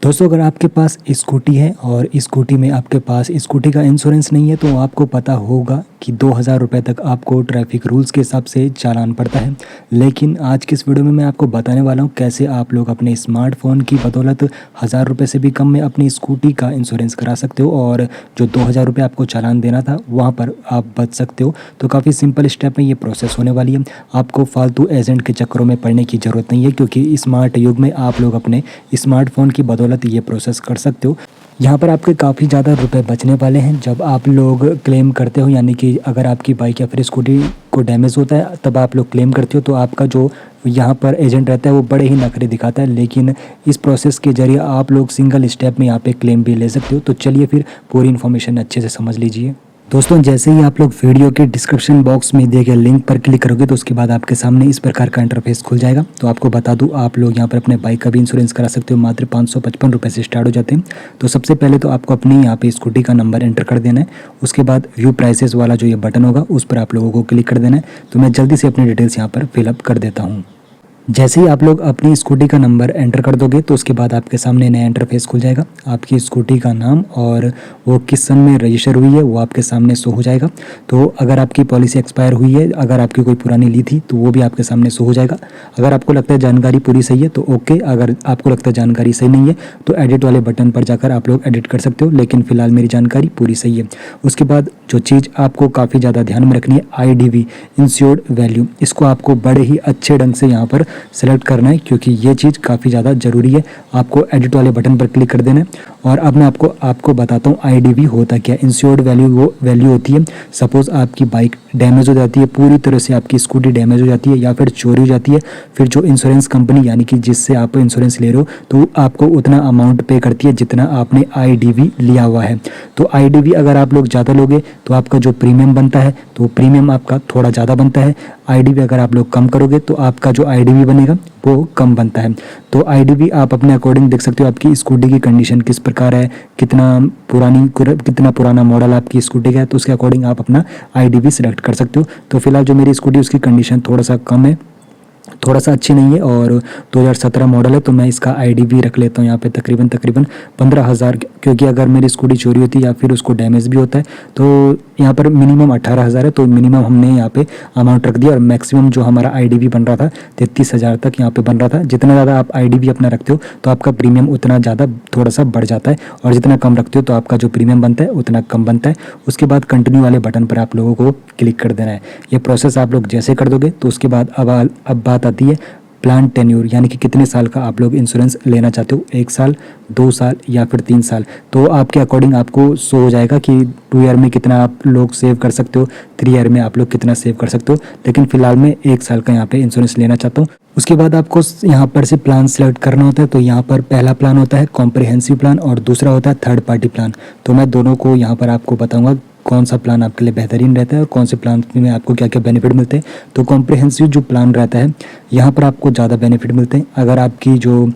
दोस्तों, अगर आपके पास स्कूटी है और स्कूटी में आपके पास स्कूटी का इंश्योरेंस नहीं है तो आपको पता होगा कि 2,000 रुपये तक आपको ट्रैफिक रूल्स के हिसाब से चालान पड़ता है। लेकिन आज की इस वीडियो में मैं आपको बताने वाला हूँ कैसे आप लोग अपने स्मार्टफोन की बदौलत 1,000 रुपये से भी कम में अपनी स्कूटी का इंश्योरेंस करा सकते हो और जो 2,000 रुपये आपको चालान देना था वहाँ पर आप बच सकते हो। तो काफ़ी सिंपल स्टेप में ये प्रोसेस होने वाली है। आपको फालतू एजेंट के चक्करों में पड़ने की ज़रूरत नहीं है, क्योंकि स्मार्ट युग में आप लोग अपने स्मार्टफोन की बदौलत ये प्रोसेस कर सकते हो। यहाँ पर आपके काफ़ी ज़्यादा रुपए बचने वाले हैं जब आप लोग क्लेम करते हो, यानी कि अगर आपकी बाइक या फिर स्कूटी को डैमेज होता है तब आप लोग क्लेम करते हो तो आपका जो यहाँ पर एजेंट रहता है वो बड़े ही नखरे दिखाता है। लेकिन इस प्रोसेस के जरिए आप लोग सिंगल स्टेप में यहाँ पे क्लेम भी ले सकते हो। तो चलिए फिर पूरी इन्फॉर्मेशन अच्छे से समझ लीजिए। दोस्तों, जैसे ही आप लोग वीडियो के डिस्क्रिप्शन बॉक्स में दिए गए लिंक पर क्लिक करोगे तो उसके बाद आपके सामने इस प्रकार का इंटरफेस खुल जाएगा। तो आपको बता दूं, आप लोग यहाँ पर अपने बाइक का भी इंश्योरेंस करा सकते हो। मात्र 555 से स्टार्ट हो जाते हैं। तो सबसे पहले तो आपको अपनी यहाँ पे स्कूटी का नंबर एंटर कर देना है। उसके बाद व्यू प्राइसेस वाला जो ये बटन होगा उस पर आप लोगों को क्लिक कर देना है। तो मैं जल्दी से अपनी डिटेल्स यहाँ पर फिलअप कर देता हूँ। जैसे ही आप लोग अपनी स्कूटी का नंबर एंटर कर दोगे तो उसके बाद आपके सामने नया इंटरफेस खुल जाएगा। आपकी स्कूटी का नाम और वो किस सन में रजिस्टर हुई है वो आपके सामने शो हो जाएगा। तो अगर आपकी पॉलिसी एक्सपायर हुई है, अगर आपकी कोई पुरानी ली थी तो वो भी आपके सामने शो हो जाएगा। अगर आपको लगता है जानकारी पूरी सही है तो ओके, अगर आपको लगता है जानकारी सही नहीं है तो एडिट वाले बटन पर जाकर आप लोग एडिट कर सकते हो। लेकिन फ़िलहाल मेरी जानकारी पूरी सही है। उसके बाद जो चीज़ आपको काफ़ी ज़्यादा ध्यान में रखनी है, IDV इंश्योर्ड वैल्यू, इसको आपको बड़े ही अच्छे ढंग से यहाँ पर सेलेक्ट करना है, क्योंकि ये चीज़ काफ़ी ज़्यादा ज़रूरी है। आपको एडिट वाले बटन पर क्लिक कर देना है। और अब मैं आपको बताता हूँ IDV होता क्या है। इंश्योर्ड वैल्यू वो वैल्यू होती है, सपोज़ आपकी बाइक डैमेज हो जाती है, पूरी तरह से आपकी स्कूटी डैमेज हो जाती है या फिर चोरी हो जाती है, फिर जो इंश्योरेंस कंपनी यानी कि जिससे आप इंश्योरेंस ले रहे हो तो आपको उतना अमाउंट पे करती है जितना आपने IDV लिया हुआ है। तो IDV अगर आप लोग ज़्यादा लोगे तो आपका जो प्रीमियम बनता है तो प्रीमियम आपका थोड़ा ज़्यादा बनता है। IDV अगर आप लोग कम करोगे तो आपका जो IDV बनेगा वो कम बनता है। तो IDV आप अपने अकॉर्डिंग देख सकते हो आपकी स्कूटी की कंडीशन किस प्रकार है, कितना पुराना मॉडल आपकी स्कूटी का है, तो उसके अकॉर्डिंग आप अपना IDV सिलेक्ट कर सकते हो। तो फिलहाल जो मेरी स्कूटी उसकी कंडीशन थोड़ा सा कम है, थोड़ा सा अच्छी नहीं है और 2017 मॉडल है, तो मैं इसका IDV रख लेता हूँ यहाँ पे तकरीबन 15,000, क्योंकि अगर मेरी स्कूटी चोरी होती है या फिर उसको डैमेज भी होता है तो यहाँ पर मिनिमम 18,000 है। तो मिनिमम हमने यहाँ पे अमाउंट रख दिया और मैक्सिमम जो हमारा IDV बन रहा था 33,000 तक यहाँ पे बन रहा था। जितना ज़्यादा आप IDV अपना रखते हो तो आपका प्रीमियम उतना ज़्यादा थोड़ा सा बढ़ जाता है, और जितना कम रखते हो तो आपका जो प्रीमियम बनता है उतना कम बनता है। उसके बाद कंटिन्यू वाले बटन पर आप लोगों को क्लिक कर देना है। ये प्रोसेस आप लोग जैसे कर दोगे तो उसके बाद अब बात आती है प्लान टेन्योर, यानी कि कितने साल का आप लोग इंश्योरेंस लेना चाहते हो, 1 साल, 2 साल या फिर 3 साल। तो आपके अकॉर्डिंग आपको शो हो जाएगा कि 2 ईयर में कितना आप लोग सेव कर सकते हो, 3 ईयर में आप लोग कितना सेव कर सकते हो। लेकिन फिलहाल मैं 1 साल का यहाँ पे इंश्योरेंस लेना चाहता हूँ। उसके बाद आपको यहाँ पर से प्लान सेलेक्ट करना होता है। तो यहाँ पर पहला प्लान होता है कॉम्प्रिहेंसिव प्लान और दूसरा होता है थर्ड पार्टी प्लान। तो मैं दोनों को यहाँ पर आपको बताऊँगा कौन सा प्लान आपके लिए बेहतरीन रहता है और कौन से प्लान में आपको क्या क्या बेनिफिट मिलते हैं। तो कॉम्प्रिहेंसिव जो प्लान रहता है यहाँ पर आपको ज़्यादा बेनिफिट मिलते हैं। अगर आपकी जो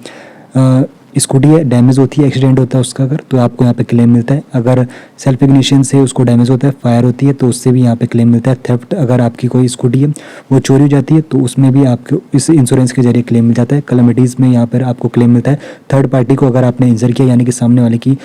स्कूटी है डैमेज होती है, एक्सीडेंट होता है उसका अगर, तो आपको यहाँ पे क्लेम मिलता है। अगर सेल्फ इग्निशन से उसको डैमेज होता है, फायर होती है, तो उससे भी यहाँ पे क्लेम मिलता है। थेफ्ट, अगर आपकी कोई स्कूटी है वो चोरी हो जाती है तो उसमें भी आपको इस इंश्योरेंस के जरिए क्लेम मिल जाता है। कैलामिटीज़ में यहाँ पर आपको क्लेम मिलता है। थर्ड पार्टी को अगर आपने इंजर किया, यानी कि सामने वाले की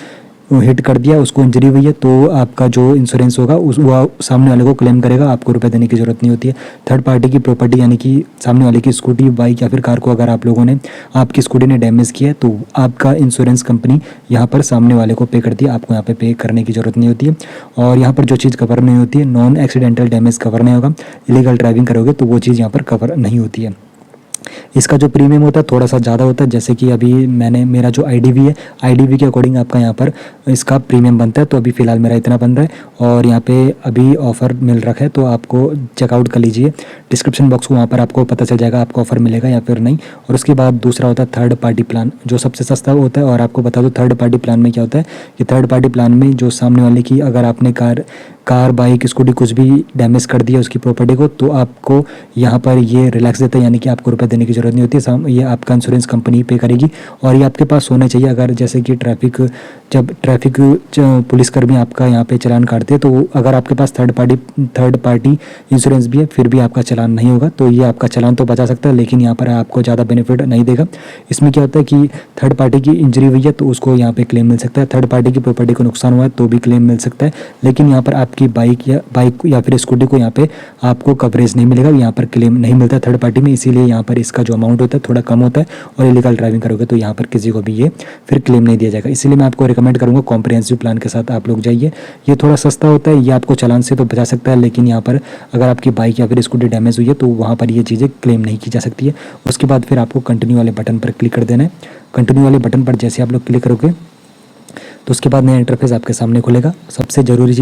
हिट कर दिया, उसको इंजरी हुई है, तो आपका जो इंश्योरेंस होगा वो सामने वाले को क्लेम करेगा, आपको रुपए देने की ज़रूरत नहीं होती है। थर्ड पार्टी की प्रॉपर्टी, यानी कि सामने वाले की स्कूटी, बाइक या फिर कार को अगर आप लोगों ने, आपकी स्कूटी ने डैमेज किया है तो आपका इंश्योरेंस कंपनी यहाँ पर सामने वाले को पे करती है, आपको यहाँ पे करने की ज़रूरत नहीं होती है। और यहाँ पर जो चीज़ कवर नहीं होती है, नॉन एक्सीडेंटल डैमेज कवर नहीं होगा। इलीगल ड्राइविंग करोगे तो वो चीज़ यहाँ पर कवर नहीं होती है। इसका जो प्रीमियम होता है थोड़ा सा ज़्यादा होता है, जैसे कि अभी मेरा जो IDV है, IDV के अकॉर्डिंग आपका यहाँ पर इसका प्रीमियम बनता है। तो अभी फ़िलहाल मेरा इतना बन रहा है और यहाँ पे अभी ऑफ़र मिल रखा है, तो आपको चेकआउट कर लीजिए डिस्क्रिप्शन बॉक्स को, वहाँ पर आपको पता चल जाएगा आपको ऑफ़र मिलेगा या फिर नहीं। और उसके बाद दूसरा होता है थर्ड पार्टी प्लान, जो सबसे सस्ता होता है। और आपको बता दो थर्ड पार्टी प्लान में क्या होता है कि थर्ड पार्टी प्लान में जो सामने वाले की, अगर आपने कार कार, बाइक, स्कूटी कुछ भी डैमेज कर दिया उसकी प्रॉपर्टी को, तो आपको यहाँ पर ये रिलैक्स देता है, यानी कि आपको रुपये देने की ज़रूरत नहीं होती। ये आपका इंश्योरेंस कंपनी पे करेगी और ये आपके पास होना चाहिए। अगर जैसे कि जब ट्रैफिक पुलिसकर्मी आपका यहाँ पे चालान काटते हैं, तो अगर आपके पास थर्ड पार्टी इंश्योरेंस भी है फिर भी आपका चालान नहीं होगा, तो ये आपका चालान तो बचा सकता है, लेकिन यहाँ पर आपको ज़्यादा बेनिफिट नहीं देगा। इसमें क्या होता है कि थर्ड पार्टी की इंजरी हुई है तो उसको यहाँ पे क्लेम मिल सकता है, थर्ड पार्टी की प्रॉपर्टी को नुकसान हुआ है तो भी क्लेम मिल सकता है, लेकिन यहाँ पर आपकी बाइक या फिर स्कूटी को यहाँ पे आपको कवरेज नहीं मिलेगा, यहाँ पर क्लेम नहीं मिलता थर्ड पार्टी में। इसीलिए यहाँ पर इसका जो अमाउंट होता है थोड़ा कम होता है, और इलीगल ड्राइविंग करोगे तो यहाँ पर किसी को भी ये फिर क्लेम नहीं दिया जाएगा। इसीलिए मैं आपको रिकमेंड करूँगा कॉम्प्रिहेंसिव प्लान के साथ आप लोग जाइए। ये थोड़ा सस्ता होता है, ये आपको चालान से तो बचा सकता है, लेकिन यहाँ पर अगर आपकी बाइक या फिर स्कूटी डैमेज हुई है तो वहाँ पर ये चीज़ें क्लेम नहीं की जा सकती है। उसके बाद फिर आपको कंटिन्यू वाले बटन पर क्लिक कर देना है। कंटिन्यू वाले बटन पर जैसे आप लोग क्लिक करोगे तो उसके बाद नया इंटरफेस आपके सामने खुलेगा। सबसे ज़रूरी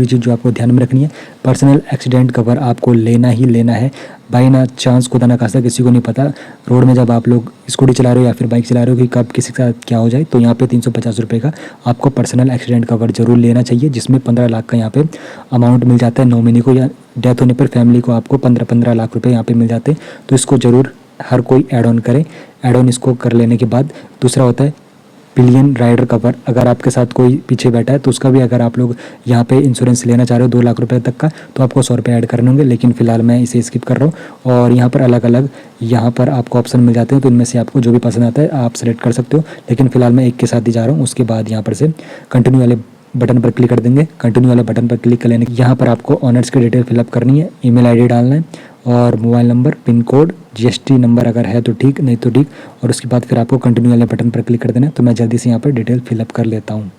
चीज़ जो आपको ध्यान में रखनी है, पर्सनल एक्सीडेंट कवर आपको लेना ही लेना है। बाई ना चांस, खुदा ना खास्ता, किसी को नहीं पता रोड में जब आप लोग स्कूटी चला रहे हो या फिर बाइक चला रहे हो कि कब किसी के साथ क्या हो जाए, तो यहाँ पे 350 रुपये का आपको पर्सनल एक्सीडेंट कवर जरूर लेना चाहिए, जिसमें 15 लाख का यहाँ पे अमाउंट मिल जाता है नॉमिनी को, या डेथ होने पर फैमिली को आपको 15 लाख रुपये यहाँ पे मिल जाते हैं। तो इसको ज़रूर हर कोई ऐड ऑन करे। ऐड ऑन इसको कर लेने के बाद दूसरा होता है पिलियन राइडर कवर। अगर आपके साथ कोई पीछे बैठा है तो उसका भी अगर आप लोग यहाँ पे इंश्योरेंस लेना चाह रहे हो 2 लाख रुपए तक का, तो आपको 100 रुपये ऐड करने होंगे, लेकिन फिलहाल मैं इसे स्किप कर रहा हूँ। और यहाँ पर अलग अलग यहाँ पर आपको ऑप्शन मिल जाते हैं, तो इनमें से आपको जो भी पसंद आता है आप सेलेक्ट कर सकते हो, लेकिन फिलहाल मैं एक के साथ ही जा रहा हूँ। उसके बाद यहाँ पर से कंटिन्यू वाले बटन पर क्लिक कर देंगे। कंटिन्यू वाले बटन पर क्लिक कर लेने के यहाँ पर आपको ऑनर्स की डिटेल फिलअप करनी है, ईमेल आईडी डालना है और mobile number, pin code, GST number अगर है तो ठीक, नहीं तो ठीक। और उसके बाद फिर आपको कंटिन्यू वाले बटन पर क्लिक कर देना है। तो मैं जल्दी से यहाँ पर डिटेल फिलअप कर लेता हूँ।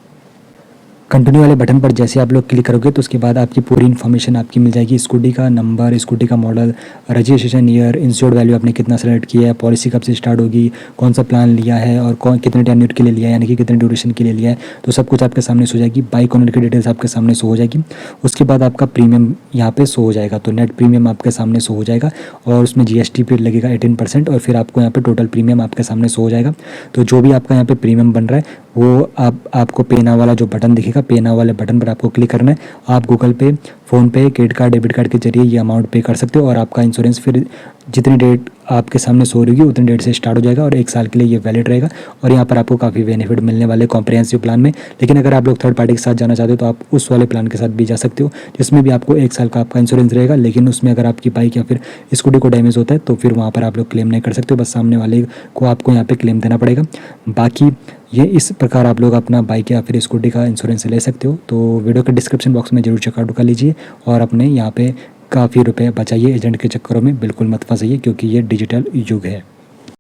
कंटिन्यू वाले बटन पर जैसे आप लोग क्लिक करोगे तो उसके बाद आपकी पूरी इन्फॉर्मेशन आपकी मिल जाएगी, स्कूटी का नंबर, स्कूटी का model, registration year, insured value आपने कितना सेलेक्ट किया है, पॉलिसी कब से स्टार्ट होगी, कौन सा प्लान लिया है और कितने टेन्योर के लिए लिया है, यानी कि कितने ड्यूरेशन के लिए लिया है, तो सब कुछ आपके सामने शो हो जाएगी। बाइक ओनर की डिटेल्स आपके सामने शो हो जाएगी। उसके बाद आपका प्रीमियम यहाँ पे शो हो जाएगा, तो नेट प्रीमियम आपके सामने शो हो जाएगा और उसमें जीएसटी पे लगेगा 18%, और फिर आपको यहाँ पे टोटल प्रीमियम आपके सामने शो हो जाएगा। तो जो भी आपका यहाँ पे प्रीमियम बन रहा है वो आपको पे नाउ वाला जो बटन दिखेगा, पे नाउ वाले बटन पर आपको क्लिक करना है। आप गूगल पे, फ़ोन पे, क्रेडिट कार्ड, डेबिट कार्ड के जरिए ये अमाउंट पे कर सकते हो, और आपका इंश्योरेंस फिर जितनी डेट आपके सामने शो होगी उतनी डेट से स्टार्ट हो जाएगा और 1 साल के लिए ये वैलिड रहेगा। और यहाँ पर आपको काफ़ी बेनिफिट मिलने वाले कॉम्प्रिहेंसिव प्लान में। लेकिन अगर आप लोग थर्ड पार्टी के साथ जाना चाहते हो तो आप उस वाले प्लान के साथ भी जा सकते हो, जिसमें भी आपको 1 साल का आपका इंश्योरेंस रहेगा, लेकिन उसमें अगर आपकी बाइक या फिर स्कूटी को डैमेज होता है तो फिर वहाँ पर आप लोग क्लेम नहीं कर सकते हो, बस सामने वाले को आपको यहाँ पर क्लेम देना पड़ेगा। बाकी ये इस प्रकार आप लोग अपना बाइक या फिर स्कूटी का इंश्योरेंस ले सकते हो। तो वीडियो के डिस्क्रिप्शन बॉक्स में जरूर चेकआउट कर लीजिए और अपने यहाँ पे काफ़ी रुपए बचाइए। एजेंट के चक्करों में बिल्कुल मत फंसाइए, क्योंकि ये डिजिटल युग है।